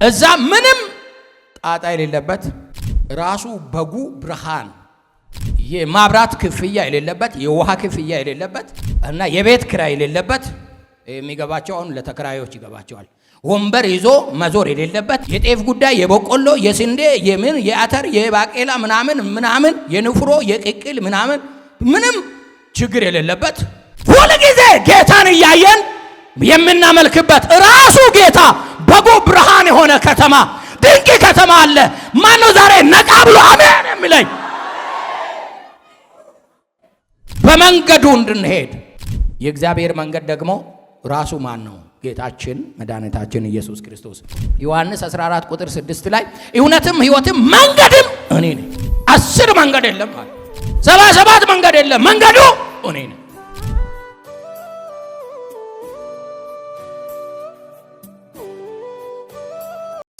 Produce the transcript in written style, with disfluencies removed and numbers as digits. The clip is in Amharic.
እዛ ምንም ጣጣ የሌለበት ራሱ በጉ ብርሃን የማብራት ክፍያ የሌለበት የውሃ ክፍያ የሌለበት እና የቤት ኪራይ የሌለበት የሚገባቸው አሁን ለተከራዮች ይገባቸዋል። ወንበር ይዞ መዞር የሌለበት የጤፍ ጉዳይ የበቆሎ የስንዴ የምን የአተር የባቄላ ምናምን የንፍሮ የቅቅል ምንም ችግር የሌለበት ሁሉ ጊዜ ጌታን እያየን የምናመልክበት ራሱ ጌታ በጉ ብርሃን የሆነ ከተማ ድንቅ ከተማ አለ። ማነው ዛሬ ነቃ ብሎ አሜን የሚለኝ? በመንገዱ እንድንሄድ የእግዚአብሔር መንገድ ደግሞ ራሱ ማን ነው? ጌታችን መድኃኒታችን ኢየሱስ ክርስቶስ። ዮሐንስ 14 ቁጥር 6 ላይ እውነትም ሕይወትም መንገድም እኔ ነኝ። 10 መንገድ የለም ማለት 77 መንገድ የለም፣ መንገዱ እኔ ነኝ።